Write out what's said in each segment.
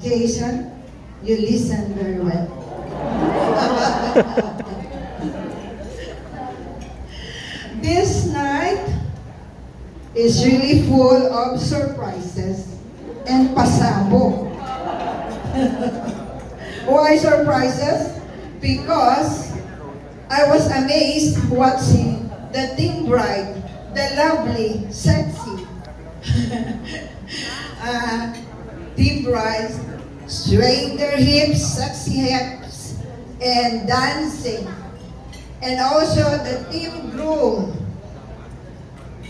Jason, you listen very well. This night is really full of surprises and pasabog. Why surprises? Because I was amazed watching the team bride, the lovely, sexy team brides swaying their hips, sexy hips, and dancing. And also the team groom,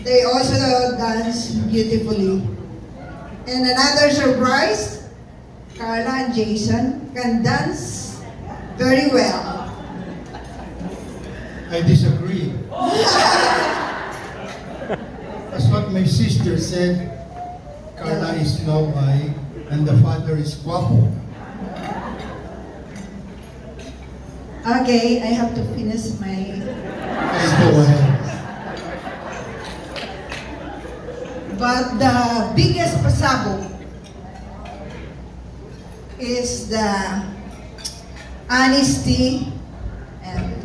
they also dance beautifully. And another surprise, Carla and Jason can dance very well. I disagree. That's what my sister said. Carla is low-eye and the father is guapo. Okay, I have to finish my... Please go ahead. But the biggest pasabog is the honesty and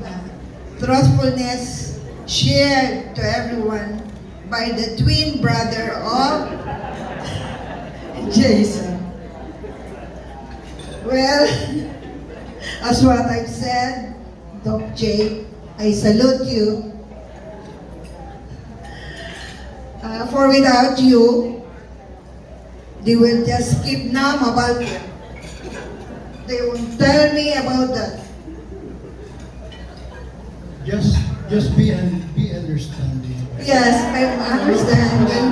truthfulness shared to everyone by the twin brother of Jason. Well, as what I've said, Doc Jake, I salute you. For without you, they will just keep numb about it. They won't tell me about that. Just be understanding. Yes, I'm understanding.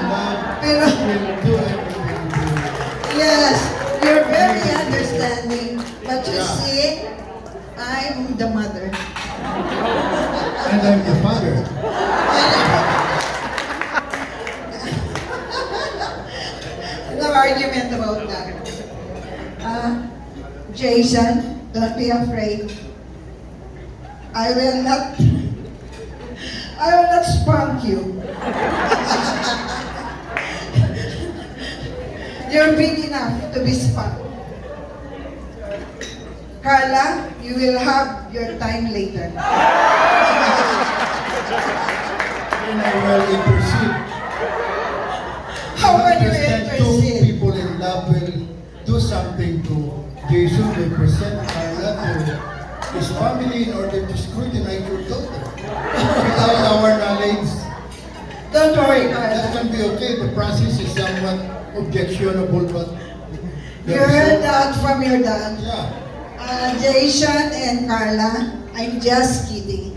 Pero, We'll do everything to yes, you're very understanding. But you see, I'm the mother. and I'm the father. No argument about that. Jason, don't be afraid. I will not spunk you. You're big enough to be spunked. Carla, you will have your time later. And I will intercede. How can you Understand intercede? two people in love will do something to Jason, they present Carla to his family in order to scrutinize your daughter. Without our knowledge, Don't worry, that Carla. can be okay. The process is somewhat objectionable, but You there is heard no- that from your dad. Yeah. Jason and Carla, I'm just kidding.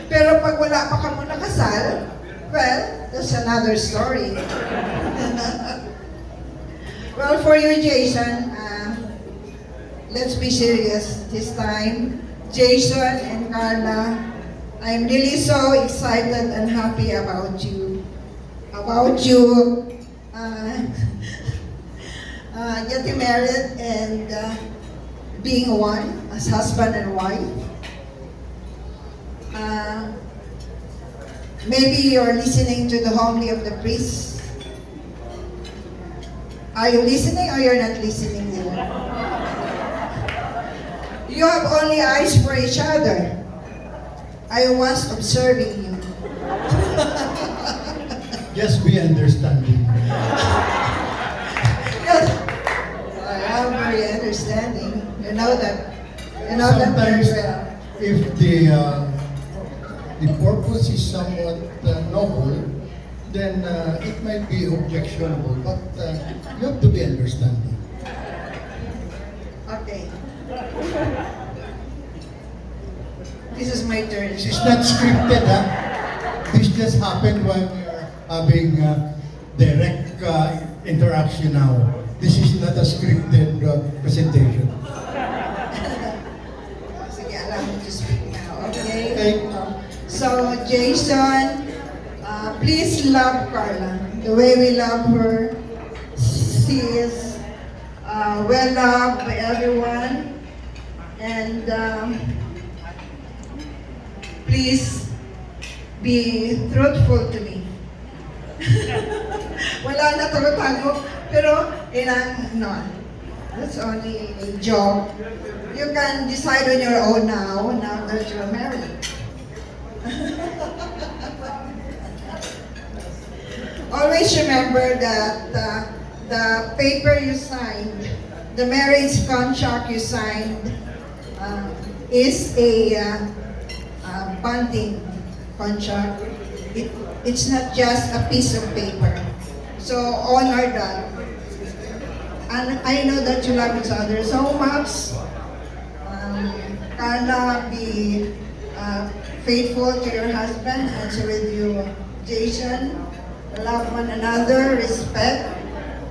Pero pag wala pa ka mo nakasal, well, that's another story. Well, for you, Jason, let's be serious this time. Jason and Carla, I'm really so excited and happy about you. Getting married and being one as husband and wife. Maybe you're listening to the homily of the priest. Are you listening or you're not listening here? You have only eyes for each other. I was observing you. Just be understanding. Yes, I am very understanding. You know that. You know that very Sometimes, well. if the purpose is somewhat noble, then it might be objectionable, but you have to be understanding. Okay. This is my turn. This is not scripted, huh? This just happened while we are having direct interaction now. This is not a scripted presentation. Sige, allow me to speak now, okay? Okay. So, Jason, please love Carla the way we love her. She is well loved by everyone. And please be truthful to me. Wala na tago-tago. Pero, no, that's only a joke. You can decide on your own now that you're married. Always remember that the paper you signed, the marriage contract you signed, is a bonding contract. It's not just a piece of paper. So honor that. And I know that you love each other so much. Carla, be faithful to your husband and so with you, Jason. Love one another, respect,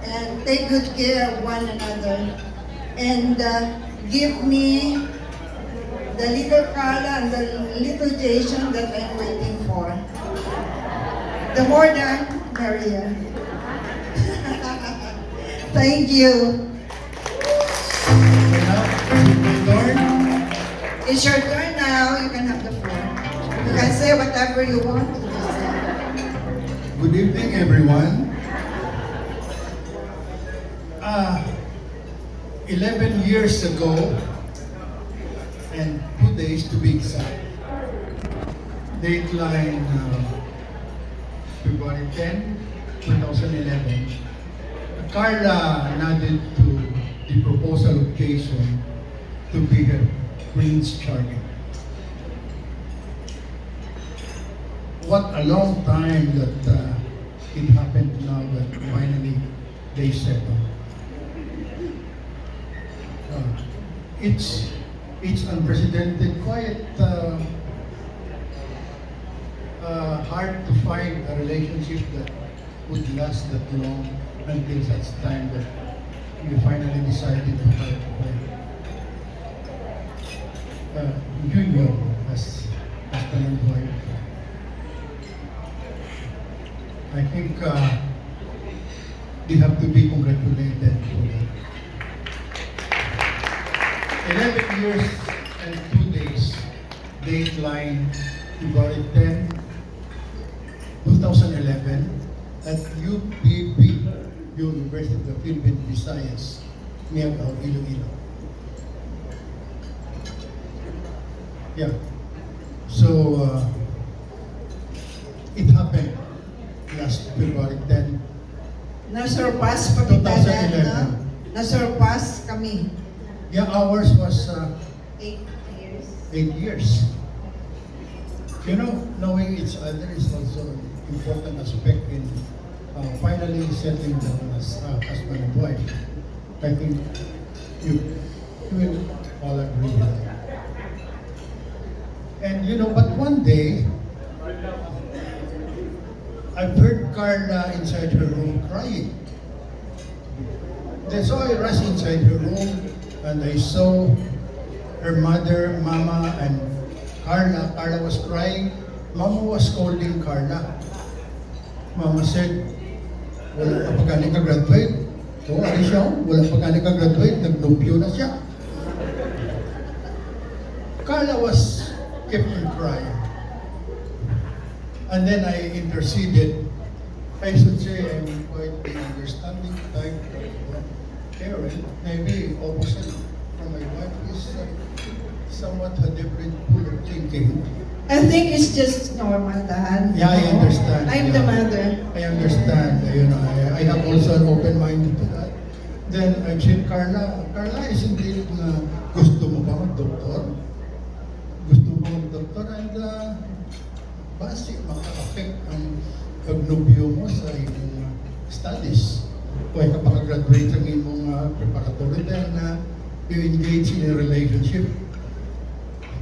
and take good care of one another. And give me the little Carla and the little Jason that I'm waiting for. The more the merrier. Thank you. It's your turn now. You can have the floor. You can say whatever you want to say. Good evening, everyone. 11 years ago, and 2 days to be exact, dateline February 10, 2011, Carla nodded to the proposal of Jason to be her Prince Charming. What a long time that it happened now that finally they settle. It's unprecedented, quite hard to find a relationship that would last that long until such time that you finally decided to part union as husband and wife. I think they have to be congratulated for that. 11 years and 2 days, dateline February 10, 2011 at UPB, University of the Philippine Visayas, Miagao, Iloilo. Yeah. So, it happened last February 10. Nasurpass pa kita 2011. Nasurpass kami. Yeah, ours was 8 years. 8 years. You know, knowing each other is also an important aspect in finally settling down as husband and wife. I think you will all agree with that. And you know, but one day, I've heard Carla inside her room crying. Then so I rushed inside her room and I saw her mother, Mama, and Carla. Carla was crying. Mama was scolding Carla. Mama said, wala pa pagkali ka graduate. So, ano siya? Wala pa pagkali ka graduate. Nag-nupyo na siya. Carla was kept on crying. And then I interceded. I should say I'm quite the understanding type of parent. Maybe opposite from my wife is somewhat a different pool of thinking. I think it's just normal, Dad. Yeah, I understand. I'm the mother. I understand. You know, I have also an open mind to that. Then I said, Carla, isn't it na gusto mo ba mag-doktor? Gusto mo mag-doktor? And basi maka-affect ang pagnubyo mo sa iyong studies. Kung ka paka-graduate ang iyong preparatory, then you engage in a relationship.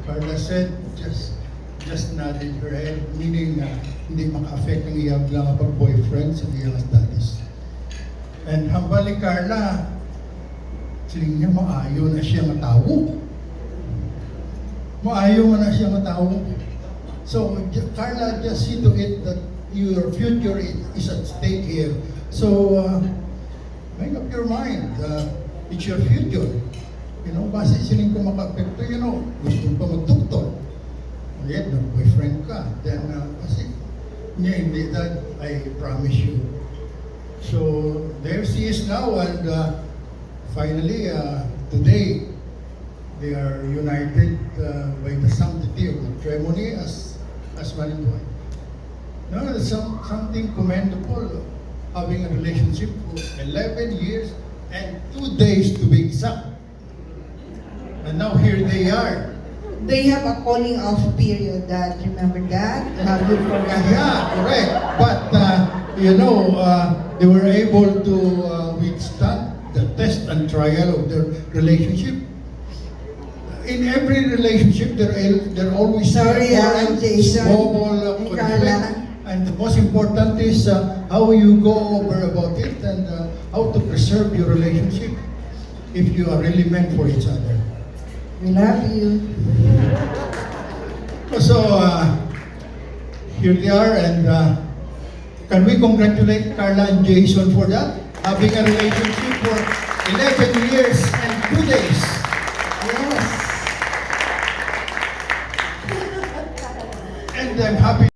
Carla said, just nodded her head, meaning na hindi maka-affect ang iyang lang pag-boyfriend sa iyang studies. And hambali Carla, siling niya maayo na siya matawo. Maayo na siya matawo. So, Carla, just see to it that your future is at stake here. So, make up your mind. It's your future. You know, base siling ko maka-apekto, you know, gusto pa mag-doktor. Yet, boyfriend ka. Then, kasi, niya hindi that, I promise you, So there she is now, and finally, today, they are united by the sanctity of matrimony as man and wife. No, it's something commendable, having a relationship for 11 years and 2 days to be exact. And now here they are. They have a calling off period, Dad. Remember that? Have you forgotten? Yeah, correct. But, they were able to withstand the test and trial of their relationship. In every relationship, there always Sorry, Jason small and conflict. Carla. And the most important is how you go over about it and how to preserve your relationship if you are really meant for each other. We love you. So, here they are, and can we congratulate Carla and Jason for that? Having a relationship for 11 years and 2 days. Yes. And I'm happy